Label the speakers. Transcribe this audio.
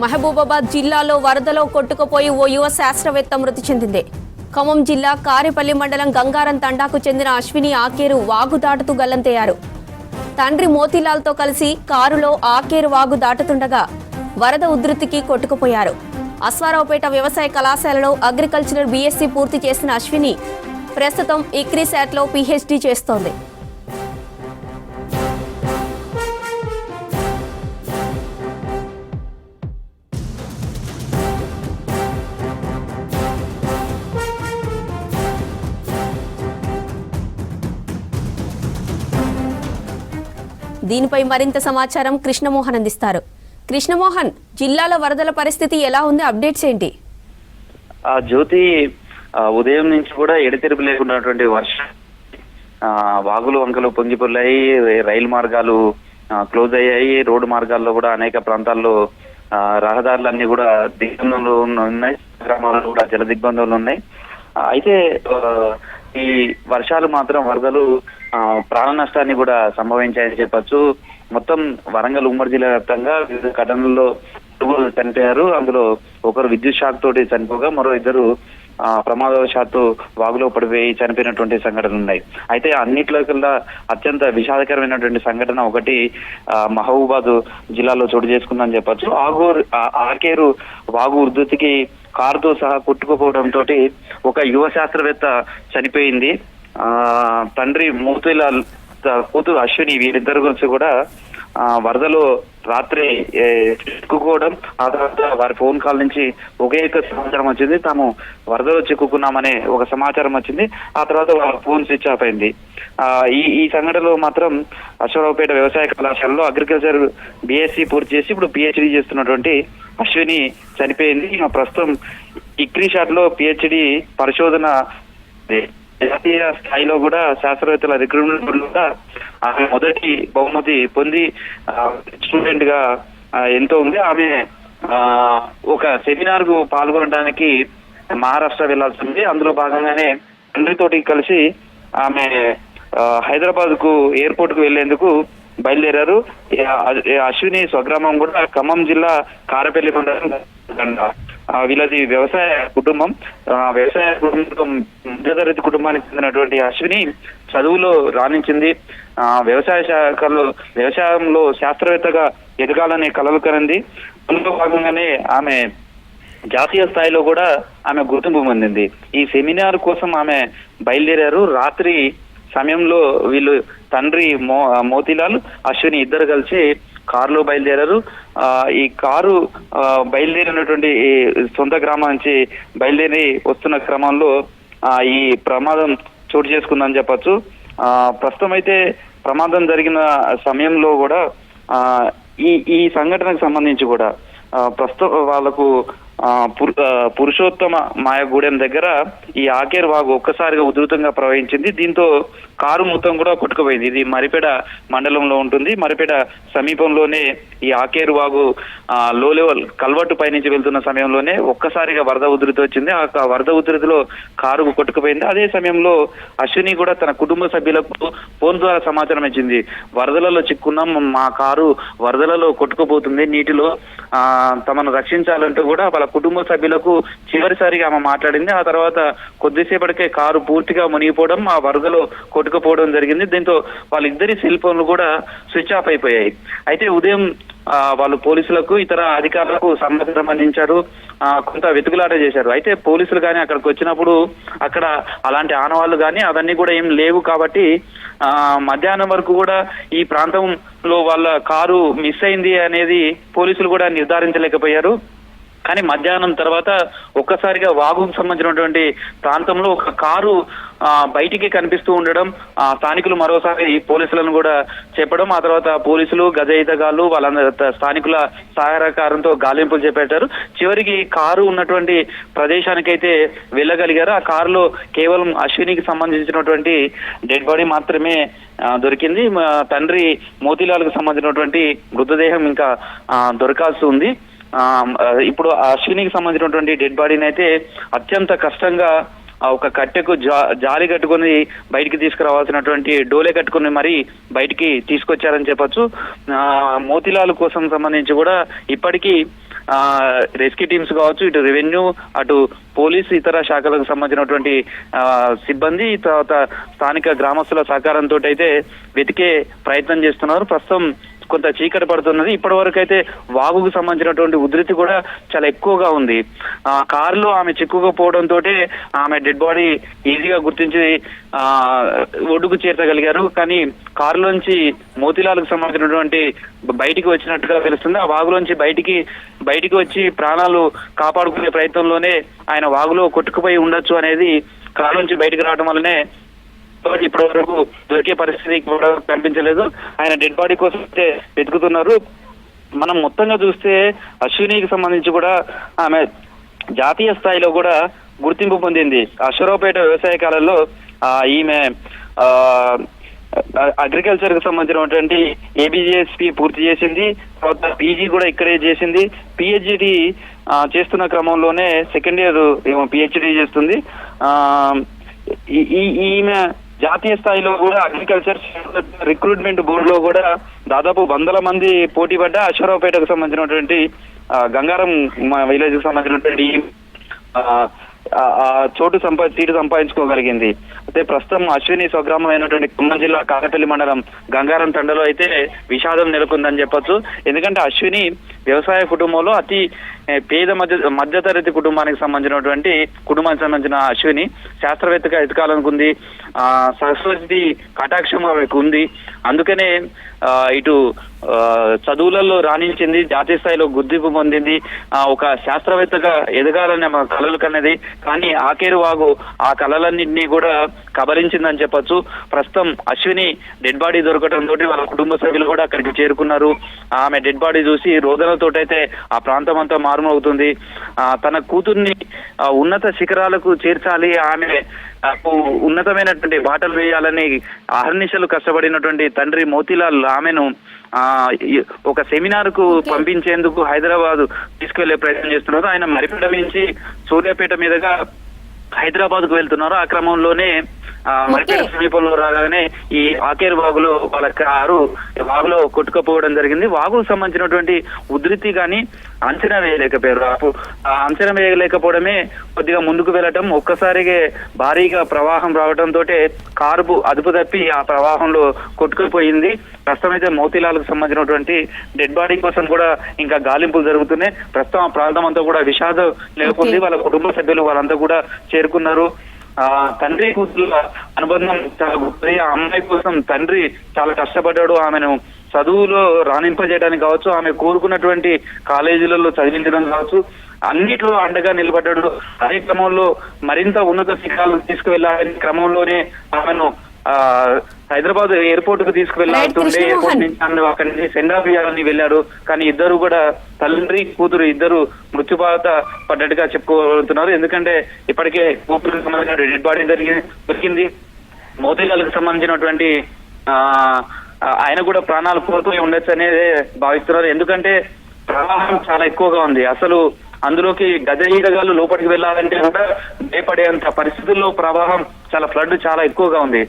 Speaker 1: మహబూబాబాద్ జిల్లాలో వరదలో కొట్టుకుపోయి ఓ యువ శాస్త్రవేత్త మృతి చెందింది. ఖమ్మం జిల్లా కారేపల్లి మండలం గంగారం తండాకు చెందిన అశ్విని ఆకేరు వాగు దాటుతూ గల్లంతయ్యారు. తండ్రి మోతీలాల్తో కలిసి కారులో ఆకేరు వాగు దాటుతుండగా వరద ఉధృతికి కొట్టుకుపోయారు. అశ్వారావుపేట వ్యవసాయ కళాశాలలో అగ్రికల్చరల్ బీఎస్సీ పూర్తి చేసిన అశ్విని ప్రస్తుతం ఇక్రీశాట్లో పీహెచ్డీ చేస్తోంది. దీనిపై మరింత సమాచారం కృష్ణమోహన్ అందిస్తారు. కృష్ణమోహన్, జిల్లాలో వరదల పరిస్థితి ఎలా ఉంది? అప్డేట్స్ ఏంటి?
Speaker 2: జ్యోతి, ఉదయం నుంచి కూడా ఎడతెరిపి లేకున్నటువంటి వర్షం, వాగులు వంకలు పొంగిపొర్లాయి, రైలు మార్గాలు క్లోజ్ అయ్యాయి, రోడ్డు మార్గాల్లో కూడా అనేక ప్రాంతాల్లో రహదారులన్నీ కూడా దిగ్బంధంలో ఉన్నాయి, గ్రామాల్లో కూడా జల దిగ్బంధంలో ఉన్నాయి. అయితే ఈ వర్షాలు మాత్రం వరదలు ప్రాణ నష్టాన్ని కూడా సంభవించాయని చెప్పచ్చు. మొత్తం వరంగల్ ఉమ్మడి జిల్లా వ్యాప్తంగా వివిధ ఘటనల్లో చనిపోయారు. అందులో ఒకరు విద్యుత్ షాక్ తోటి చనిపోగా మరో ఇద్దరు ప్రమాదవశాత్తు వాగులో పడిపోయి చనిపోయినటువంటి సంఘటనలు ఉన్నాయి. అయితే అన్నిట్లో కల్లా అత్యంత విషాదకరమైనటువంటి సంఘటన ఒకటి మహబూబాబాద్ జిల్లాలో చోటు చేసుకుందని చెప్పచ్చు. ఆకేరు వాగు ఉధృతికి కారుతో సహా కొట్టుకుపోవడంతో ఒక యువ శాస్త్రవేత్త చనిపోయింది. తండ్రి మోతీలాల్, కూతురు అశ్విని, వీరిద్దరి గురించి కూడా వరదలో రాత్రి చిక్కుకోవడం, ఆ తర్వాత వారి ఫోన్ కాల్ నుంచి ఒకే సమాచారం వచ్చింది, తాము వరదలో చిక్కుకున్నామనే ఒక సమాచారం వచ్చింది. ఆ తర్వాత వారి ఫోన్ స్విచ్ ఆఫ్ అయింది. ఈ సంఘటనలో మాత్రం అశ్వారావుపేట వ్యవసాయ కళాశాలలో అగ్రికల్చర్ బీఎస్సీ పూర్తి చేసి ఇప్పుడు పిహెచ్డీ చేస్తున్నటువంటి అశ్విని చనిపోయింది. ప్రస్తుతం ఇక్రీషాట్లో పిహెచ్డీ పరిశోధన జాతీయ స్థాయిలో కూడా శాస్త్రవేత్తల రిక్రూట్మెంట్ కూడా ఆమె మొదటి బహుమతి పొంది స్టూడెంట్ గా ఎంతో ఉంది. ఆమె ఒక సెమినార్ కు పాల్గొనడానికి మహారాష్ట్ర వెళ్లాల్సి ఉంది. అందులో భాగంగానే తండ్రితోటి కలిసి ఆమె హైదరాబాద్ కు ఎయిర్పోర్ట్ కు వెళ్లేందుకు బయలుదేరారు. అశ్విని స్వగ్రామం కూడా ఖమ్మం జిల్లా కారేపల్లి మండలం. వీళ్ళది వ్యవసాయ కుటుంబం. వ్యవసాయ కుటుంబం మధ్యతరగతి కుటుంబానికి చెందినటువంటి అశ్విని చదువులో రాణించింది. వ్యవసాయ శాఖలో వ్యవసాయంలో శాస్త్రవేత్తగా ఎదగాలనే కలలు కరింది. అందులో భాగంగానే ఆమె జాతీయ స్థాయిలో కూడా ఆమె గుర్తింపు పొందింది. ఈ సెమినార్ కోసం ఆమె బయలుదేరారు. రాత్రి సమయంలో వీళ్ళు తండ్రి మోతీలాల్, అశ్విని ఇద్దరు కలిసి కారులో బయలుదేరారు. ఈ కారు బయలుదేరినటువంటి సొంత గ్రామం నుంచి బయలుదేరి వస్తున్న క్రమంలో ఈ ప్రమాదం చోటు చేసుకుందని చెప్పచ్చు. ప్రస్తుతం అయితే ప్రమాదం జరిగిన సమయంలో కూడా ఈ సంఘటనకు సంబంధించి కూడా ప్రస్తుతం వాళ్లకు పురుషోత్తమ మాయగూడెం దగ్గర ఈ ఆకేరు వాగు ఒక్కసారిగా ఉధృతంగా ప్రవహించింది. దీంతో కారు మొత్తం కూడా కొట్టుకుపోయింది. ఇది మరిపేట మండలంలో ఉంటుంది. మరిపేట సమీపంలోనే ఈ ఆకేరు వాగు లో లెవెల్ కల్వర్టు పైనుంచి వెళ్తున్న సమయంలోనే ఒక్కసారిగా వరద ఉధృతి వచ్చింది. ఆ వరద ఉధృతిలో కారు కొట్టుకుపోయింది. అదే సమయంలో అశ్విని కూడా తన కుటుంబ సభ్యులకు ఫోన్ ద్వారా సమాచారం ఇచ్చింది, వరదలలో చిక్కున్నాం, మా కారు వరదలలో కొట్టుకుపోతుంది, నీటిలో తమను రక్షించాలంటూ కూడా వాళ్ళ కుటుంబ సభ్యులకు చివరిసారిగా ఆమె మాట్లాడింది. ఆ తర్వాత కొద్దిసేపటికే కారు పూర్తిగా మునిగిపోవడం, ఆ వరదలో కొట్టుకుపోవడం జరిగింది. దీంతో వాళ్ళిద్దరి సెల్ ఫోన్లు కూడా స్విచ్ ఆఫ్ అయిపోయాయి. అయితే ఉదయం వాళ్ళు పోలీసులకు, ఇతర అధికారులకు సమాచారం అందించారు, కొంత వెతుకులాట చేశారు. అయితే పోలీసులు కానీ అక్కడికి వచ్చినప్పుడు అక్కడ అలాంటి ఆనవాళ్లు కానీ అవన్నీ కూడా ఏం లేవు. కాబట్టి మధ్యాహ్నం వరకు కూడా ఈ ప్రాంతంలో వాళ్ళ కారు మిస్ అయింది అనేది పోలీసులు కూడా నిర్ధారించలేకపోయారు. కానీ మధ్యాహ్నం తర్వాత ఒక్కసారిగా వాగుకు సంబంధించినటువంటి ప్రాంతంలో ఒక కారు బయటికి కనిపిస్తూ ఉండడం, స్థానికులు మరోసారి పోలీసులను కూడా చెప్పడం, ఆ తర్వాత పోలీసులు, గజ ఈతగాళ్లు వాళ్ళ స్థానికుల సహకారంతో గాలింపులు చేపట్టారు. చివరికి కారు ఉన్నటువంటి ప్రదేశానికైతే వెళ్ళగలిగారు. ఆ కారులో కేవలం అశ్వినికి సంబంధించినటువంటి డెడ్ బాడీ మాత్రమే దొరికింది. తండ్రి మోతీలాల్కు సంబంధించినటువంటి మృతదేహం ఇంకా దొరకాల్సి ఉంది. ఇప్పుడు అశ్వినికి సంబంధించినటువంటి డెడ్ బాడీని అయితే అత్యంత కష్టంగా ఒక కట్టెకు జాలి కట్టుకుని బయటికి తీసుకురావాల్సినటువంటి డోలే కట్టుకుని మరి బయటికి తీసుకొచ్చారని చెప్పొచ్చు. మోతీలాల్ కోసం సంబంధించి కూడా ఇప్పటికీ రెస్క్యూ టీమ్స్ కావచ్చు, ఇటు రెవెన్యూ, అటు పోలీసు, ఇతర శాఖలకు సంబంధించినటువంటి సిబ్బంది, తర్వాత స్థానిక గ్రామస్తుల సహకారంతో అయితే వెతికే ప్రయత్నం చేస్తున్నారు. ప్రస్తుతం కొంత చీకటి పడుతున్నది. ఇప్పటి వరకు అయితే వాగుకు సంబంధించినటువంటి ఉధృతి కూడా చాలా ఎక్కువగా ఉంది. కారులో ఆమె చిక్కుకుపోవడంతో ఆమె డెడ్ బాడీ ఈజీగా గుర్తించి ఒడ్డుకు చేర్చగలిగారు. కానీ కారులోంచి మోతిలాలకు సంబంధించినటువంటి బయటికి వచ్చినట్టుగా తెలుస్తుంది. ఆ వాగులోంచి బయటికి వచ్చి ప్రాణాలు కాపాడుకునే ప్రయత్నంలోనే ఆయన వాగులో కొట్టుకుపోయి ఉండొచ్చు అనేది కారులోంచి బయటికి రావడం వల్లనే ఇప్పటి వరకు దొరికే పరిస్థితి కూడా కనిపించలేదు. ఆయన డెడ్ బాడీ కోసం అయితే వెతుకుతున్నారు. మనం మొత్తంగా చూస్తే అశ్వినికి సంబంధించి కూడా ఆమె జాతీయ స్థాయిలో కూడా గుర్తింపు పొందింది. అశ్వరావుపేట వ్యవసాయ కాలంలో ఈమె అగ్రికల్చర్ కు సంబంధించినటువంటి ఏబిజిఎస్పి పూర్తి చేసింది. తర్వాత పీజీ కూడా ఇక్కడే చేసింది. పిహెచ్డి చేస్తున్న క్రమంలోనే సెకండ్ ఇయర్ పిహెచ్డి చేస్తుంది. ఈమె జాతీయ స్థాయిలో కూడా అగ్రికల్చర్ రిక్రూట్మెంట్ బోర్డులో కూడా దాదాపు 100 మంది పోటీ పడ్డ అశ్వరావుపేటకు సంబంధించినటువంటి గంగారం విలేజ్ కు సంబంధించినటువంటి సీటు సంపాదించుకోగలిగింది. అయితే ప్రస్తుతం అశ్విని స్వగ్రామం అయినటువంటి ఖమ్మం జిల్లా కాకపల్లి మండలం గంగారం తండలో అయితే విషాదం నెలకొందని చెప్పొచ్చు. ఎందుకంటే అశ్విని వ్యవసాయ కుటుంబంలో అతి పేద మధ్యతరగతి కుటుంబానికి సంబంధించిన అశ్విని శాస్త్రవేత్తగా ఎదగాలనుకుంది. సరస్వతి కటాక్షం ఆమెకు ఉంది. అందుకనే ఇటు చదువులలో రాణించింది, జాతీయ స్థాయిలో గుర్తింపు పొందింది. ఒక శాస్త్రవేత్తగా ఎదగాలని కలలు కన్నది. కానీ ఆకేరు వాగు ఆ కళలన్నింటినీ కూడా కబలించిందని చెప్పొచ్చు. ప్రస్తుతం అశ్విని డెడ్ బాడీ దొరకడంతో వాళ్ళ కుటుంబ సభ్యులు కూడా అక్కడికి చేరుకున్నారు. ఆమె డెడ్ బాడీ చూసి రోదనతోటైతే ఆ ప్రాంతం అంతా మారుమవుతుంది. తన కూతుర్ని ఉన్నత శిఖరాలకు చేర్చాలి, ఆమె ఉన్నతమైనటువంటి బాటలు వేయాలని అహర్నిశలు కష్టపడినటువంటి తండ్రి మోతీలాల్ ఆమెను ఒక సెమినార్ కు పంపించేందుకు హైదరాబాద్ తీసుకెళ్లే ప్రయత్నం చేస్తున్నారు. ఆయన మరిపేట నుంచి సూర్యాపేట మీదుగా హైదరాబాద్ కు వెళ్తున్నారు. ఆ క్రమంలోనే మరిపేట సమీపంలో రాగానే ఈ ఆకేరు వాగులో వాళ్ళ కారు వాగులో కొట్టుకుపోవడం జరిగింది. వాగుకు సంబంధించినటువంటి ఉధృతి కానీ అంచనా వేయలేకపోయారు. అంచనా వేయలేకపోవడమే కొద్దిగా ముందుకు వెళ్ళటం, ఒక్కసారిగా భారీగా ప్రవాహం రావడంతో కారు అదుపు తప్పి ఆ ప్రవాహంలో కొట్టుకుపోయింది. ప్రస్తుతం అయితే మోతీలాలకు సంబంధించినటువంటి డెడ్ బాడీ కోసం కూడా ఇంకా గాలింపులు జరుగుతున్నాయి. ప్రస్తుతం ఆ ప్రాంతం అంతా కూడా విషాదం నెలకొంది. వాళ్ళ కుటుంబ సభ్యులు వాళ్ళంతా కూడా చేరుకున్నారు. తండ్రి కూతురు అనుబంధం చాలా గొప్పది. ఆ అమ్మాయి కోసం తండ్రి చాలా కష్టపడ్డాడు. ఆమెను చదువులో రాణింపజేయడానికి కావచ్చు, ఆమె కోరుకున్నటువంటి కాలేజీలలో చదివించడం కావచ్చు, అన్నిట్లో అండగా నిలబడ్డాడు. అదే క్రమంలో మరింత ఉన్నత శిఖరాలు తీసుకువెళ్లాలనే క్రమంలోనే ఆమెను హైదరాబాద్ ఎయిర్పోర్ట్ కు తీసుకువెళ్లాల్సిండే. ఎయిర్పోర్ట్ నుంచి అక్కడి నుంచి సెండ్ ఆఫ్ చేయాలని వెళ్లారు. కానీ ఇద్దరు కూడా తండ్రి కూతురు ఇద్దరు మృత్యుబాధ పడ్డట్టుగా చెప్పుకోగలుగుతున్నారు. ఎందుకంటే ఇప్పటికే కూతురుకు సంబంధించిన డెడ్ బాడీ దొరికింది. మోతీలాలకు సంబంధించినటువంటి ఆయన కూడా ప్రాణాలు కోల్పోయి ఉండొచ్చు అనేది భావిస్తున్నారు. ఎందుకంటే ప్రవాహం చాలా ఎక్కువగా ఉంది. అసలు అందులోకి గజ ఈదగాళ్ళు లోపలికి వెళ్లాలంటే కూడా భయపడేంత పరిస్థితుల్లో ప్రవాహం ఫ్లడ్ చాలా ఎక్కువగా ఉంది.